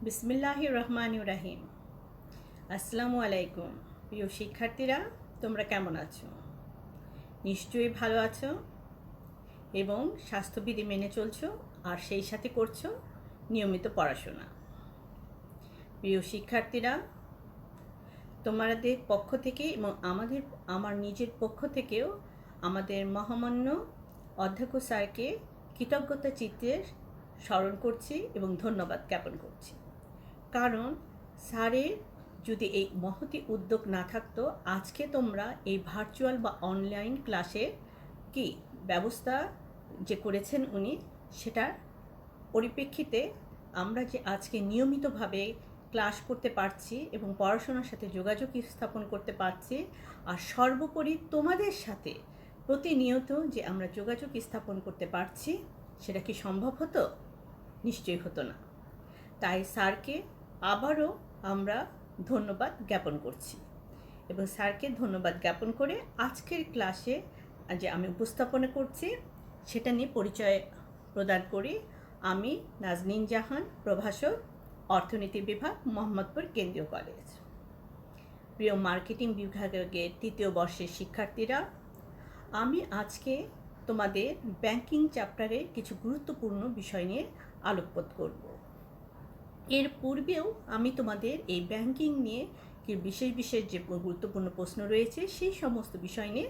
বিসমিল্লাহির রহমানির রহিম। আসসালামু আলাইকুম। প্রিয় শিক্ষার্থীরা, তোমরা কেমন আছো? নিশ্চয়ই ভালো আছো এবং স্বাস্থ্যবিধি মেনে চলছো আর সেই সাথে করছো নিয়মিত পড়াশোনা। প্রিয় শিক্ষার্থীরা, তোমাদের পক্ষ থেকে এবং আমার নিজের পক্ষ থেকেও আমাদের মহামান্য অধ্যক্ষ স্যারকে কৃতজ্ঞতা চিত্তে স্মরণ করছি এবং ধন্যবাদ জ্ঞাপন করছি। কারণ স্যারের যদি এই মহতি উদ্যোগ না থাকতো, আজকে তোমরা এই ভার্চুয়াল বা অনলাইন ক্লাসে কি ব্যবস্থা যে করেছেন উনি, সেটার পরিপ্রেক্ষিতে আমরা যে আজকে নিয়মিতভাবে ক্লাস করতে পারছি এবং পড়াশোনার সাথে যোগাযোগ স্থাপন করতে পারছি, আর সর্বোপরি তোমাদের সাথে প্রতিনিয়ত যে আমরা যোগাযোগ স্থাপন করতে পারছি, সেটা কি সম্ভব হতো? নিশ্চয়ই হতো না। তাই স্যারকে আবারও আমরা ধন্যবাদ জ্ঞাপন করছি এবং স্যারকে ধন্যবাদ জ্ঞাপন করে আজকের ক্লাসে যে আমি উপস্থাপনা করছি সেটা নিয়ে পরিচয় প্রদান করি। আমি নাজনীন জাহান, প্রভাষক, অর্থনীতি বিভাগ, মোহাম্মদপুর কেন্দ্রীয় কলেজ। প্রিয় মার্কেটিং বিভাগের তৃতীয় বর্ষের শিক্ষার্থীরা, আমি আজকে তোমাদের ব্যাংকিং চ্যাপ্টারে কিছু গুরুত্বপূর্ণ বিষয় নিয়ে আলোকপাত করব। এর পূর্বেও আমি তোমাদের এই ব্যাংকিং নিয়ে বিশেষ যে গুরুত্বপূর্ণ প্রশ্ন রয়েছে সেই সমস্ত বিষয় নিয়ে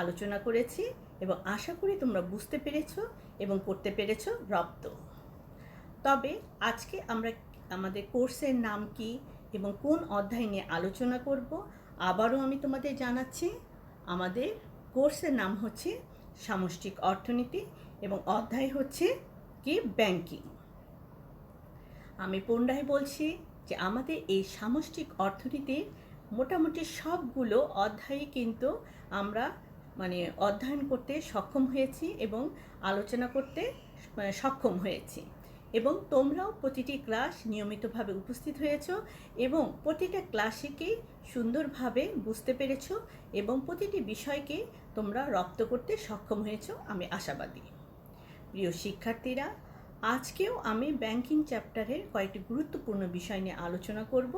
আলোচনা করেছি এবং আশা করি তোমরা বুঝতে পেরেছো এবং করতে পেরেছো রপ্ত। তবে আজকে আমরা আমাদের কোর্সের নাম কি এবং কোন অধ্যায় নিয়ে আলোচনা করব আবারও আমি তোমাদের জানাচ্ছি। আমাদের কোর্সের নাম হচ্ছে সামষ্টিক অর্থনীতি এবং অধ্যায় হচ্ছে কি ব্যাংকিং। আমি পুনরায় বলছি যে আমাদের এই সামষ্টিক অর্থনীতির মোটামুটি সবগুলো অধ্যায়ই কিন্তু আমরা অধ্যয়ন করতে সক্ষম হয়েছি এবং আলোচনা করতে সক্ষম হয়েছি এবং তোমরাও প্রতিটি ক্লাস নিয়মিতভাবে উপস্থিত হয়েছো এবং প্রতিটা ক্লাসকে সুন্দরভাবে বুঝতে পেরেছো এবং প্রতিটি বিষয়কে তোমরা রপ্ত করতে সক্ষম হয়েছো, আমি আশাবাদী। প্রিয় শিক্ষার্থীরা, আজকেও আমি ব্যাংকিং চ্যাপ্টারের কয়েকটি গুরুত্বপূর্ণ বিষয় নিয়ে আলোচনা করব।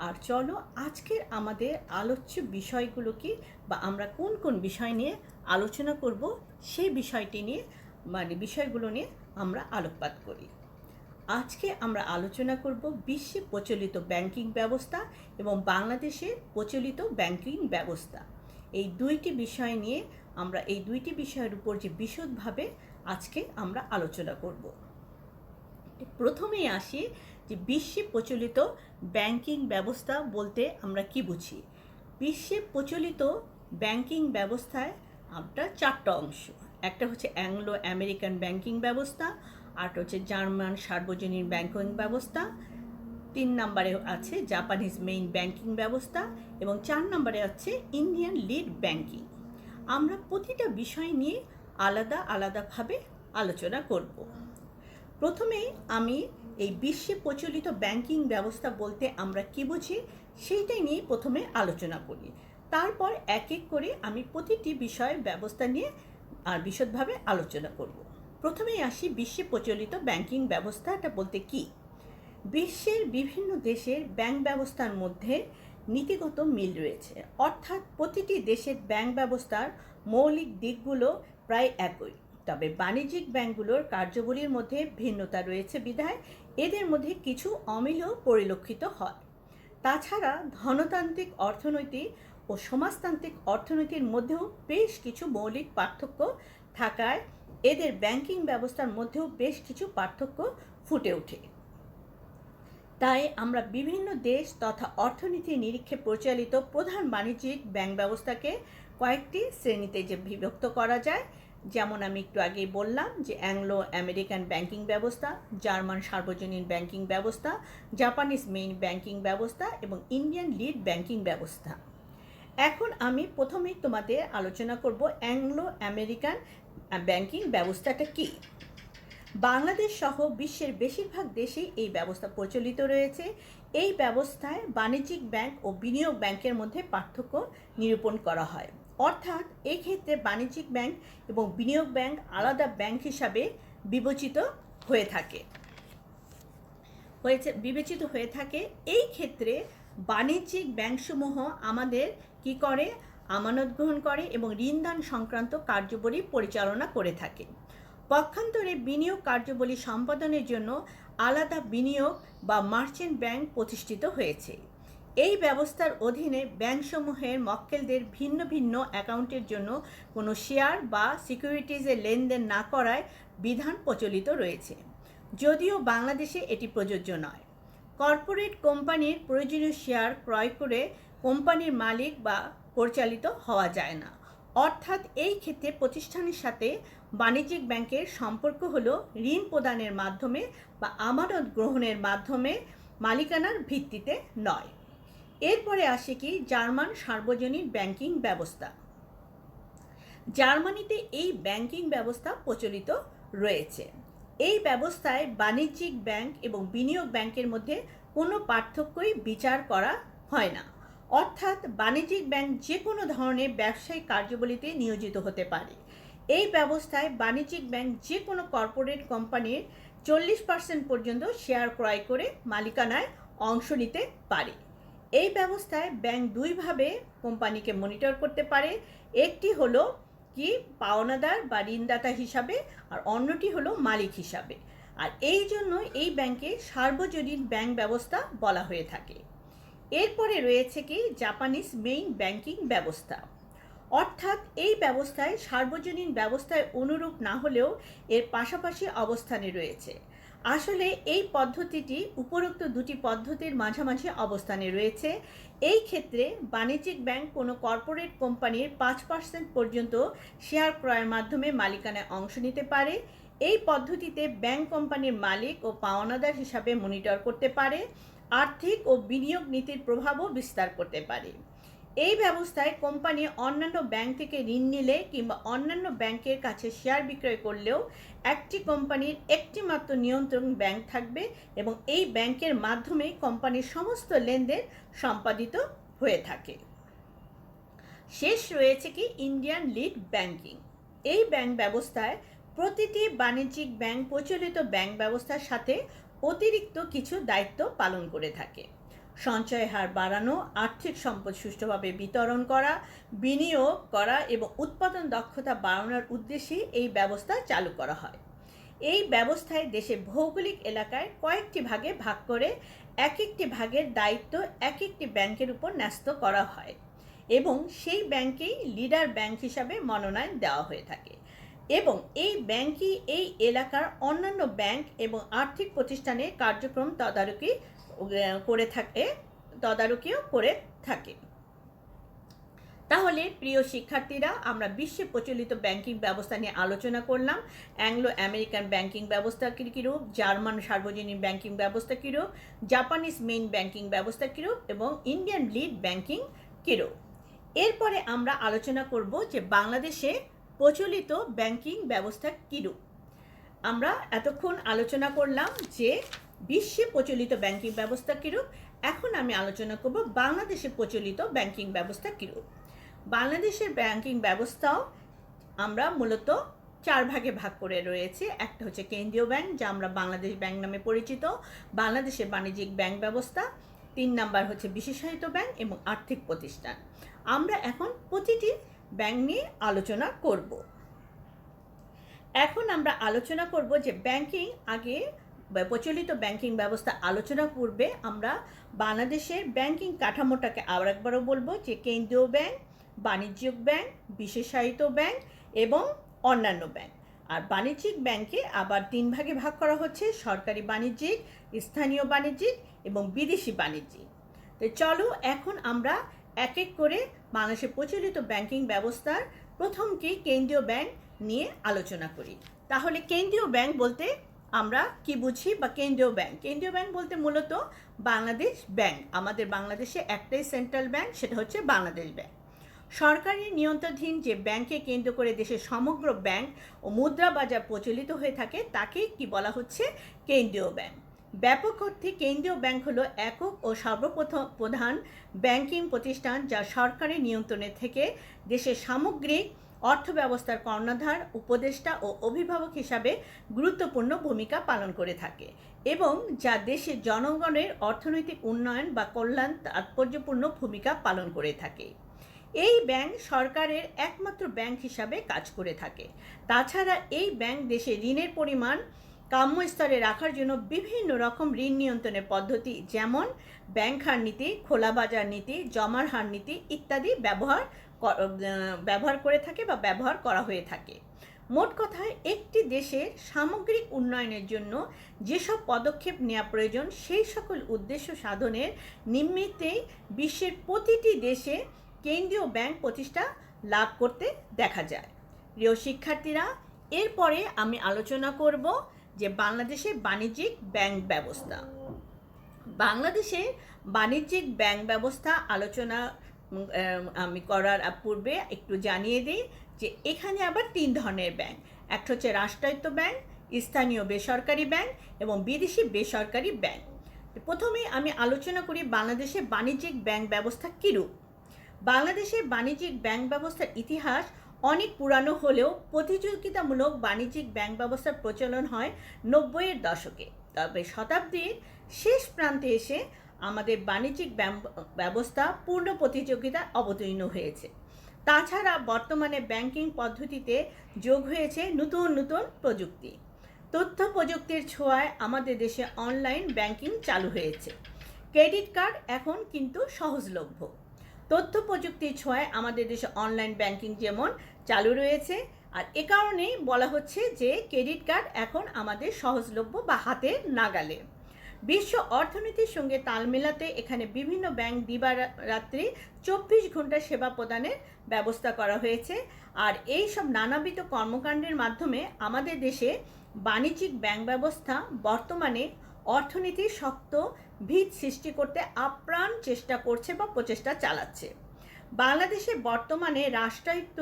আর চলো আজকের আমাদের আলোচ্য বিষয়গুলো কি বা আমরা কোন কোন বিষয় নিয়ে আলোচনা করব সেই বিষয়টি নিয়ে বিষয়গুলো নিয়ে আমরা আলোকপাত করি। আজকে আমরা আলোচনা করব বিশ্বে প্রচলিত ব্যাংকিং ব্যবস্থা এবং বাংলাদেশে প্রচলিত ব্যাংকিং ব্যবস্থা। এই দুইটি বিষয় নিয়ে আমরা এই দুইটি বিষয়ের উপর যে বিশদভাবে আজকে আমরা আলোচনা করব। প্রথমেই আসি যে বিশ্বে প্রচলিত ব্যাংকিং ব্যবস্থা বলতে আমরা কি বুঝি। বিশ্বে প্রচলিত ব্যাংকিং ব্যবস্থায় আমরা চারটা অংশ। একটা হচ্ছে অ্যাংলো আমেরিকান ব্যাংকিং ব্যবস্থা, আরটা হচ্ছে জার্মান সার্বজনীন ব্যাংকিং ব্যবস্থা, 3 নম্বরে আছে জাপানিজ মেইন ব্যাংকিং ব্যবস্থা এবং 4 নম্বরে আছে ইন্ডিয়ান লিড ব্যাংকিং। আমরা প্রতিটা বিষয় নিয়ে আলাদা আলাদাভাবে আলোচনা করব। প্রথমেই আমি এই বিশ্বে প্রচলিত ব্যাংকিং ব্যবস্থা বলতে আমরা কি বুঝি সেইটাই নিয়ে প্রথমে আলোচনা করি। তারপর এক এক করে আমি প্রতিটি বিষয় ব্যবস্থা নিয়ে আর বিশদভাবে আলোচনা করব। প্রথমেই আসি বিশ্বে প্রচলিত ব্যাংকিং ব্যবস্থাটা বলতে কি। বিশ্বের বিভিন্ন দেশের ব্যাংক ব্যবস্থার মধ্যে নীতিগত মিল রয়েছে, অর্থাৎ প্রতিটি দেশের ব্যাংক ব্যবস্থার মৌলিক দিকগুলো প্রায় একই। তবে বাণিজ্যিক ব্যাংকগুলোর কার্যাবলীর মধ্যে ভিন্নতা রয়েছে বিধায় এদের মধ্যে কিছু অমিলও পরিলক্ষিত হয়। তাছাড়া ধনতান্ত্রিক অর্থনীতি ও সমাজতান্ত্রিক অর্থনীতির মধ্যেও বেশ কিছু মৌলিক পার্থক্য থাকায় এদের ব্যাংকিং ব্যবস্থার মধ্যেও বেশ কিছু পার্থক্য ফুটে ওঠে। তাই আমরা বিভিন্ন দেশ তথা অর্থনীতির নিরীক্ষে পরিচালিত প্রধান বাণিজ্যিক ব্যাংক ব্যবস্থাকে কয়েকটি শ্রেণীতে যে বিভক্ত করা যায়, যেমন আমি একটু আগেই বললাম যে অ্যাংলো আমেরিকান ব্যাংকিং ব্যবস্থা, জার্মান সার্বজনীন ব্যাংকিং ব্যবস্থা, জাপানিজ মেইন ব্যাংকিং ব্যবস্থা এবং ইন্ডিয়ান লিড ব্যাংকিং ব্যবস্থা। এখন আমি প্রথমেই তোমাদের আলোচনা করব অ্যাংলো আমেরিকান ব্যাংকিং ব্যবস্থাটা কি। বাংলাদেশ সহ বিশ্বের বেশিরভাগ দেশেই এই ব্যবস্থা প্রচলিত রয়েছে। এই ব্যবস্থায় বাণিজ্যিক ব্যাংক ও বিনিয়োগ ব্যাংকের মধ্যে পার্থক্য নিরূপণ করা হয়, অর্থাৎ এক্ষেত্রে বাণিজ্যিক ব্যাংক এবং বিনিয়োগ ব্যাংক আলাদা ব্যাংক হিসাবে বিবেচিত হয়ে থাকে। বিবেচিত হয়ে থাকে। এই ক্ষেত্রে বাণিজ্যিক ব্যাংকসমূহ আমাদের কি করে, আমানত গ্রহণ করে এবং ঋণদান সংক্রান্ত কার্যাবলী পরিচালনা করে থাকে। পক্ষান্তরে বিনিয়োগ কার্যাবলী সম্পাদনের জন্য আলাদা বিনিয়োগ বা মার্চেন্ট ব্যাংক প্রতিষ্ঠিত হয়েছে। এই ব্যবস্থার অধীনে ব্যাংকসমূহের মক্কেলদের ভিন্ন ভিন্ন অ্যাকাউন্টের জন্য কোনো শেয়ার বা সিকিউরিটিজের লেনদেন না করায় বিধান প্রচলিত রয়েছে, যদিও বাংলাদেশে এটি প্রযোজ্য নয়। কর্পোরেট কোম্পানির প্রয়োজনীয় শেয়ার ক্রয় করে কোম্পানির মালিক বা পরিচালিত হওয়া যায় না, অর্থাৎ এই ক্ষেত্রে প্রতিষ্ঠানের সাথে বাণিজ্যিক ব্যাংকের সম্পর্ক হলো ঋণ প্রদানের মাধ্যমে বা আমানত গ্রহণের মাধ্যমে, মালিকানার ভিত্তিতে নয়। এরপরে আসে কি জার্মান সার্বজনীন ব্যাংকিং ব্যবস্থা। জার্মানিতে এই ব্যাংকিং ব্যবস্থা প্রচলিত রয়েছে। এই ব্যবস্থায় বাণিজ্যিক ব্যাংক এবং বিনিয়োগ ব্যাংকের মধ্যে কোনো পার্থক্যই বিচার করা হয় না, অর্থাৎ বাণিজ্যিক ব্যাংক যে কোনো ধরনের ব্যবসায়িক কার্যাবলীতে নিয়োজিত হতে পারে। এই ব্যবস্থায় বাণিজ্যিক ব্যাংক যে কোনো কর্পোরেট কোম্পানির 40% পর্যন্ত শেয়ার ক্রয় করে মালিকানায় অংশ নিতে পারে। এই ব্যবস্থায় ব্যাংক দুইভাবে কোম্পানিকে মনিটর করতে পারে, একটি হলো কি পাওনাদার বা ঋণদাতা হিসাবে, আর অন্যটি হলো মালিক হিসাবে। আর এই জন্য এই ব্যাংকে সার্বজনীন ব্যাংক ব্যবস্থা বলা হয়ে থাকে। এরপরে রয়েছে কি জাপানিজ মেইন ব্যাংকিং ব্যবস্থা, অর্থাৎ এই ব্যবস্থায় সার্বজনীন ব্যবস্থায় অনুরূপ না হলেও এর পাশাপাশি অবস্থানে রয়েছে। আসলে এই পদ্ধতিটি উপরোক্ত দুটি পদ্ধতির মাঝামাঝি অবস্থানে রয়েছে। এই ক্ষেত্রে বাণিজ্যিক ব্যাংক কোনো কর্পোরেট কোম্পানির 5% পর্যন্ত শেয়ার ক্রয়ের মাধ্যমে মালিকানায় অংশ নিতে পারে। এই পদ্ধতিতে ব্যাংক কোম্পানির মালিক ও পাওনাদার হিসাবে মনিটর করতে পারে, আর্থিক ও বিনিয়োগ নীতির প্রভাবও বিস্তার করতে পারে। এই ব্যবস্থায় কোম্পানি অন্যান্য ব্যাংক থেকে ঋণ নিলে কিংবা অন্যান্য ব্যাংকের কাছে শেয়ার বিক্রয় করলেও একটি কোম্পানির একটি মাত্র নিয়ন্ত্রণ ব্যাংক থাকবে এবং এই ব্যাংকের মাধ্যমেই কোম্পানির সমস্ত লেনদেন সম্পাদিত হয়ে থাকে। শেষ রয়েছে কি ইন্ডিয়ান লিড ব্যাংকিং। এই ব্যাংক ব্যবস্থায় প্রতিটি বাণিজ্যিক ব্যাংক প্রচলিত ব্যাংক ব্যবস্থার সাথে অতিরিক্ত কিছু দায়িত্ব পালন করে থাকে। সঞ্চয় হার বাড়ানো, আর্থিক সম্পদ সুষ্ঠুভাবে বিতরণ করা, বিনিয়োগ করা এবং উৎপাদন দক্ষতা বাড়ানোর উদ্দেশ্যে এই ব্যবস্থা চালু করা হয়। এই ব্যবস্থায় দেশে ভৌগোলিক এলাকায় কয়েকটি ভাগে ভাগ করে এক একটি ভাগের দায়িত্ব এক একটি ব্যাংকের উপর ন্যস্ত করা হয় এবং সেই ব্যাংকেই লিডার ব্যাংক হিসাবে মনোনয়ন দেওয়া হয়ে থাকে এবং এই ব্যাংকই এই এলাকার অন্যান্য ব্যাংক এবং আর্থিক প্রতিষ্ঠানের কার্যক্রম তদারকিও করে থাকে। তাহলে প্রিয় শিক্ষার্থীরা, আমরা বিশ্বে প্রচলিত ব্যাংকিং ব্যবস্থা নিয়ে আলোচনা করলাম। অ্যাংলো আমেরিকান ব্যাংকিং ব্যবস্থা কীরূপ, জার্মান সার্বজনীন ব্যাংকিং ব্যবস্থা কীরূপ, জাপানিজ মেইন ব্যাংকিং ব্যবস্থা কীরূপ এবং ইন্ডিয়ান লিড ব্যাংকিং কীরূপ। এরপরে আমরা আলোচনা করব যে বাংলাদেশে প্রচলিত ব্যাংকিং ব্যবস্থা কীরূপ। আমরা এতক্ষণ আলোচনা করলাম যে বিশ্বে প্রচলিত ব্যাংকিং ব্যবস্থা কীরূপ। এখন আমি আলোচনা করব বাংলাদেশে প্রচলিত ব্যাংকিং ব্যবস্থা কীরূপ। বাংলাদেশের ব্যাংকিং ব্যবস্থাও আমরা মূলত 4 ভাগে ভাগ করে রয়েছে। একটা হচ্ছে কেন্দ্রীয় ব্যাংক, যা আমরা বাংলাদেশ ব্যাংক নামে পরিচিত, বাংলাদেশের বাণিজ্যিক ব্যাংক ব্যবস্থা, 3 নাম্বার হচ্ছে বিশেষায়িত ব্যাংক এবং আর্থিক প্রতিষ্ঠান। আমরা এখন প্রতিটি ব্যাংক নিয়ে আলোচনা করব। এখন আমরা আলোচনা করব যে ব্যাংকিং আগে প্রচলিত ব্যাংকিং ব্যবস্থা আলোচনা পূর্বে আমরা বাংলাদেশের ব্যাংকিং কাঠামোটাকে আবার একবারও বলবো যে কেন্দ্রীয় ব্যাংক, বাণিজ্যিক ব্যাংক, বিশেষায়িত ব্যাংক এবং অন্যান্য ব্যাংক। আর বাণিজ্যিক ব্যাংকে আবার 3 ভাগে ভাগ করা হচ্ছে: সরকারি বাণিজ্যিক, স্থানীয় বাণিজ্যিক এবং বিদেশি বাণিজ্যিক। তো চলো এখন আমরা এক এক করে বাংলাদেশের প্রচলিত ব্যাংকিং ব্যবস্থার প্রথম কি কেন্দ্রীয় ব্যাংক নিয়ে আলোচনা করি। তাহলে কেন্দ্রীয় ব্যাংক বলতে আমরা কি বুঝি বা কেন্দ্রীয় ব্যাংক বলতে মূলত বাংলাদেশ ব্যাংক। আমাদের বাংলাদেশে একটাই সেন্ট্রাল ব্যাংক, সেটা হচ্ছে বাংলাদেশ ব্যাংক। সরকারি নিয়ন্ত্রণাধীন যে ব্যাংকে কেন্দ্র করে দেশের সমগ্র ব্যাংক ও মুদ্রা বাজার প্রচলিত হয়ে থাকে তাকে কি বলা হচ্ছে কেন্দ্রীয় ব্যাংক। ব্যাপক অর্থে কেন্দ্রীয় ব্যাংক হলো একক ও সর্বপ্রধান ব্যাংকিং প্রতিষ্ঠান যা সরকারি নিয়ন্ত্রণে থেকে দেশের সামগ্রিক অর্থ ব্যবস্থার কর্ণধার, উপদেষ্টা ও অভিভাবক হিসাবে গুরুত্বপূর্ণ ভূমিকা পালন করে থাকে এবং যা দেশের জনগণের অর্থনৈতিক উন্নয়ন বা কল্যাণ তাৎপর্যপূর্ণ ভূমিকা পালন করে থাকে। এই ব্যাংক সরকারের একমাত্র ব্যাংক হিসাবে কাজ করে থাকে। তাছাড়া এই ব্যাংক দেশে ঋণের পরিমাণ কাম্য স্তরে রাখার জন্য বিভিন্ন রকম ঋণ নিয়ন্ত্রণের পদ্ধতি, যেমন ব্যাংক হার নীতি, খোলা বাজার নীতি, জমার হার নীতি ইত্যাদি ব্যবহার করে থাকে বা ব্যবহার করা হয়ে থাকে। মোট কথায় একটি দেশের সামগ্রিক উন্নয়নের জন্য যেসব পদক্ষেপ নেওয়া প্রয়োজন সেই সকল উদ্দেশ্য সাধনের নিমিত্তেই বিশ্বের প্রতিটি দেশে কেন্দ্রীয় ব্যাংক প্রতিষ্ঠা লাভ করতে দেখা যায়। প্রিয় শিক্ষার্থীরা, এরপরে আমি আলোচনা করব যে বাংলাদেশের বাণিজ্যিক ব্যাংক ব্যবস্থা। বাংলাদেশের বাণিজ্যিক ব্যাংক ব্যবস্থা আলোচনা আমি করার পূর্বে একটু জানিয়ে দিই যে এখানে আবার 3 ধরনের ব্যাংক। একটা হচ্ছে রাষ্ট্রায়ত্ত ব্যাংক, স্থানীয় বেসরকারি ব্যাংক এবং বিদেশি বেসরকারি ব্যাংক। প্রথমেই আমি আলোচনা করি বাংলাদেশের বাণিজ্যিক ব্যাংক ব্যবস্থা কীরূপ। বাংলাদেশের বাণিজ্যিক ব্যাংক ব্যবস্থার ইতিহাস অনেক পুরানো হলেও প্রতিযোগিতামূলক বাণিজ্যিক ব্যাংক ব্যবস্থার প্রচলন হয় 90-এর দশকে। তবে শতাব্দীর শেষ প্রান্তে এসে আমাদের বাণিজ্যিক ব্যবস্থা পূর্ণ প্রতিযোগিতায় অবতীর্ণ হয়েছে। তাছাড়া বর্তমানে ব্যাংকিং পদ্ধতিতে যোগ হয়েছে নতুন নতুন প্রযুক্তি। তথ্য প্রযুক্তির ছোঁয়ায় আমাদের দেশে অনলাইন ব্যাংকিং চালু হয়েছে। ক্রেডিট কার্ড এখন কিন্তু সহজলভ্য। তথ্য প্রযুক্তির ছোঁয়ায় আমাদের দেশে অনলাইন ব্যাংকিং যেমন চালু রয়েছে, আর এ কারণেই বলা হচ্ছে যে ক্রেডিট কার্ড এখন আমাদের সহজলভ্য বা হাতের নাগালে। বিশ্ব অর্থনীতির সঙ্গে তাল মেলাতে এখানে বিভিন্ন ব্যাংক দিবারাত্রি 24 ঘন্টা সেবা প্রদানের ব্যবস্থা করা হয়েছে। আর এই সব নানাবিধ কর্মকাণ্ডের মাধ্যমে আমাদের দেশে বাণিজ্যিক ব্যাংক ব্যবস্থা বর্তমানে অর্থনীতির শক্ত ভিত সৃষ্টি করতে আপ্রাণ চেষ্টা করছে বা প্রচেষ্টা চালাচ্ছে। বাংলাদেশে বর্তমানে রাষ্ট্রায়ত্ত,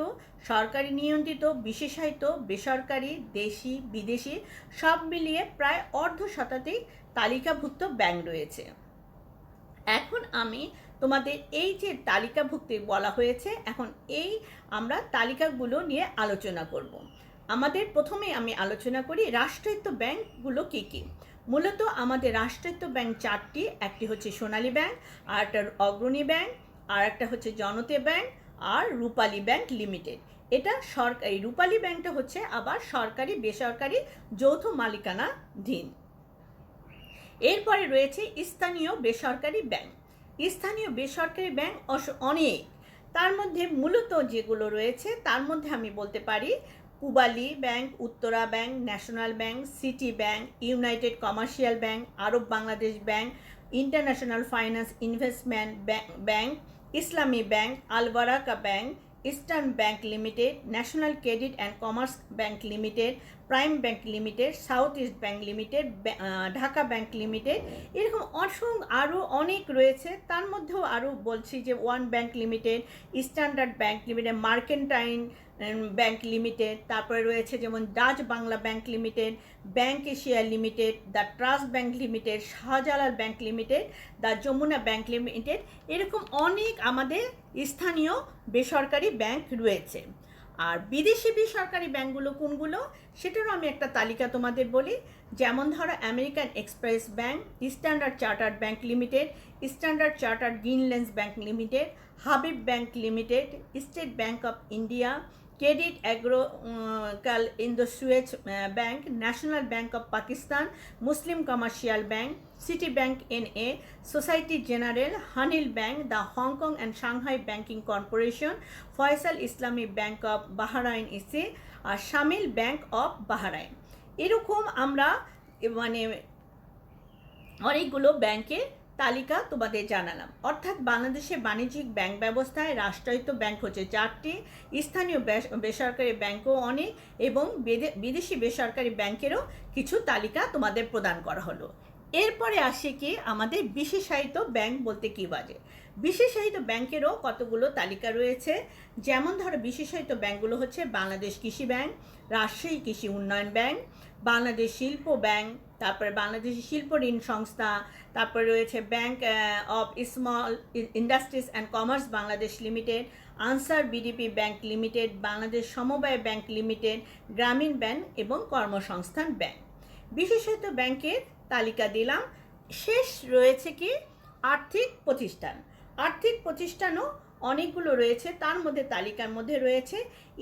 সরকারি নিয়ন্ত্রিত, বিশেষায়িত, বেসরকারি, দেশি, বিদেশি সব মিলিয়ে প্রায় অর্ধশতাধিক তালিকাভুক্ত ব্যাংক রয়েছে। এখন আমি তোমাদের এই যে তালিকাভুক্তি বলা হয়েছে, এখন এই আমরা তালিকাগুলো নিয়ে আলোচনা করব। আমাদের প্রথমে আমি আলোচনা করি রাষ্ট্রায়ত্ত ব্যাংকগুলো কী কী। মূলত আমাদের রাষ্ট্রায়ত্ত ব্যাংক 4টি। একটি হচ্ছে সোনালী ব্যাংক, আর একটা অগ্রণী ব্যাংক, আর একটা হচ্ছে জনতা ব্যাংক, আর রূপালী ব্যাংক লিমিটেড। এটা সরকারি। রূপালী ব্যাংকটা হচ্ছে আবার সরকারি বেসরকারি যৌথ মালিকানাধীন। এরপরে রয়েছে স্থানীয় বেসরকারি ব্যাংক। স্থানীয় বেসরকারি ব্যাংক অনেক। তার মধ্যে মূলত যেগুলো রয়েছে তার মধ্যে আমি বলতে পারি Pubali Bank, Uttara Bank, National Bank, City Bank, United Commercial Bank, Arab Bangladesh Bank, International Finance Investment Bank, Islami Bank, Al Baraka Bank, Eastern Bank Limited, National Credit and Commerce Bank Limited, Prime Bank Limited, South East Bank Limited, Dhaka Bank limited, এরকম আরও অনেক রয়েছে। তার মধ্যেও আরও বলছি যে One Bank Limited, Standard Bank Limited, Mercantile Bank Limited, তারপরে রয়েছে যেমন Dutch Bangla bank limited, bank Asia limited, the trust bank limited, Shahjalal bank limited, the Jamuna bank limited, এরকম অনেক আমাদের স্থানীয় বেসরকারি ব্যাংক রয়েছে। আর বিদেশি বেসরকারি ব্যাংকগুলো কোনগুলো সেটারও আমি একটা তালিকা তোমাদের বলি। যেমন ধরো American Express Bank, Standard Chartered Bank Limited, Standard Chartered Grindlays Bank Limited, Habib Bank Limited, State Bank of India, Credit Agricole Indosuez Bank, National Bank of Pakistan, Muslim Commercial Bank, City Bank NA, Societe Generale, Hanil Bank, the Hongkong and Shanghai Banking Corporation, Faisal Islami Bank of Bahrain ইসে, আর শামিল bank of Bahrain. এরকম আমরা মানে অনেকগুলো ব্যাংকের তালিকা তোমাদের জানালাম। অর্থাৎ বাংলাদেশে বাণিজ্যিক ব্যাংক ব্যবস্থায় রাষ্ট্রায়ত্ত ব্যাংক হচ্ছে 4টি, স্থানীয় বেসরকারি ব্যাংকও অনেক, এবং বিদেশি বেসরকারি ব্যাংকেরও কিছু তালিকা তোমাদের প্রদান করা হলো। এরপরে আসে কি আমাদের বিশেষায়িত ব্যাংক বলতে কী বাজে। বিশেষায়িত ব্যাংকেরও কতগুলো তালিকা রয়েছে। যেমন ধরো বিশেষায়িত ব্যাংকগুলো হচ্ছে বাংলাদেশ কৃষি ব্যাংক, রাজশাহী কৃষি উন্নয়ন ব্যাংক, বাংলাদেশ শিল্প ব্যাংক, তারপরে বাংলাদেশি শিল্প ঋণ সংস্থা, তারপরে রয়েছে bank of small industries and commerce Bangladesh limited, answer BDP bank limited, Bangladesh সমবায় ব্যাংক লিমিটেড, গ্রামীণ ব্যাংক এবং কর্মসংস্থান ব্যাংক। বিশেষত ব্যাংকের তালিকা দিলাম। শেষ রয়েছে কি আর্থিক প্রতিষ্ঠান। আর্থিক প্রতিষ্ঠানও অনেকগুলো রয়েছে, তার মধ্যে তালিকার মধ্যে রয়েছে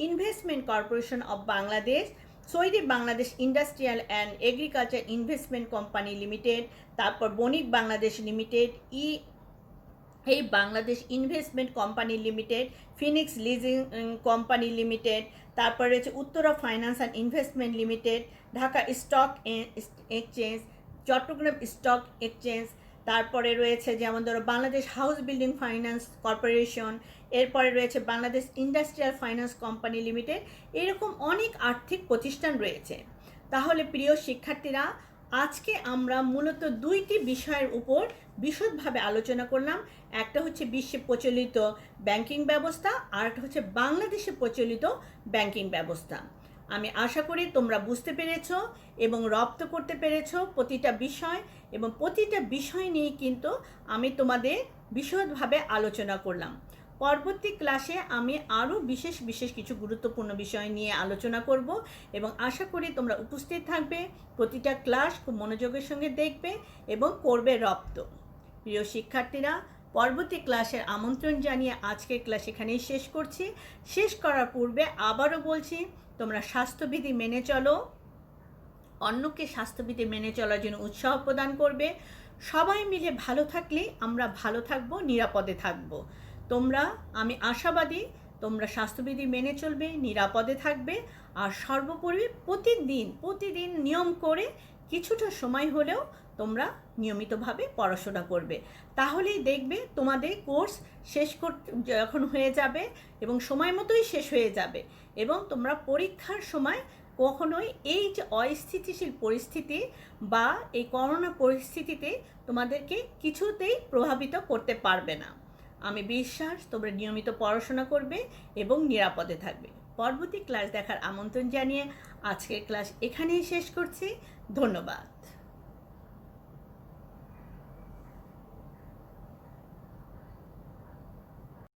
investment corporation of Bangladesh, Saudi Bangladesh industrial and agriculture investment company limited, তারপর বণিক বাংলাদেশ লিমিটেড, এই Bangladesh investment company limited, phoenix leasing company limited, তারপর রয়েছে Uttara finance and investment limited, Dhaka stock exchange, Chattogram stock exchange, তারপরে রয়েছে যেমন ধরো Bangladesh house building finance corporation, এরপরে রয়েছে Bangladesh industrial finance company limited. এরকম অনেক আর্থিক প্রতিষ্ঠান রয়েছে। তাহলে প্রিয় শিক্ষার্থীরা, আজকে আমরা মূলত দুইটি বিষয়ের উপর বিশদভাবে আলোচনা করলাম। একটা হচ্ছে বিশ্বে প্রচলিত ব্যাংকিং ব্যবস্থা, আর একটা হচ্ছে বাংলাদেশে প্রচলিত ব্যাংকিং ব্যবস্থা। আমি আশা করি তোমরা বুঝতে পেরেছো এবং রপ্ত করতে পেরেছো প্রতিটা বিষয়, এবং প্রতিটা বিষয় নিয়ে কিন্তু আমি তোমাদের বিশদভাবে আলোচনা করলাম। পরবর্তী ক্লাসে আমি আরও বিশেষ কিছু গুরুত্বপূর্ণ বিষয় নিয়ে আলোচনা করব, এবং আশা করি তোমরা উপস্থিত থাকবে, প্রতিটা ক্লাস খুব মনোযোগের সঙ্গে দেখবে এবং করবে রপ্ত। প্রিয় শিক্ষার্থীরা, পরবর্তী ক্লাসের আমন্ত্রণ জানিয়ে আজকের ক্লাস এখানেই শেষ করছি। শেষ করার পূর্বে আবারও বলছি, তোমরা স্বাস্থ্যবিধি মেনে চলো, অন্যকে স্বাস্থ্যবিধি মেনে চলার জন্য উৎসাহ প্রদান করবে। সবাই মিলে ভালো থাকলে আমরা ভালো থাকবো, নিরাপদে থাকবো। আমি আশাবাদী তোমরা স্বাস্থ্যবিধি মেনে চলবে, নিরাপদে থাকবে, আর সর্বোপরি প্রতিদিন নিয়ম করে কিছুটা সময় হলেও তোমরা নিয়মিতভাবে পড়াশোনা করবে। তাহলেই দেখবে তোমাদের কোর্স শেষ যখন হয়ে যাবে এবং সময় মতোই শেষ হয়ে যাবে, এবং তোমরা পরীক্ষার সময় কখনোই এই যে অস্থিতিশীল পরিস্থিতি বা এই করোনা পরিস্থিতিতে তোমাদেরকে কিছুতেই প্রভাবিত করতে পারবে না। আমি বিশ্বাস তোমরা নিয়মিত পড়াশোনা করবে এবং নিরাপদে থাকবে। পরবর্তী ক্লাস দেখার আমন্ত্রণ জানিয়ে আজকের ক্লাস এখানেই শেষ করছি। ধন্যবাদ।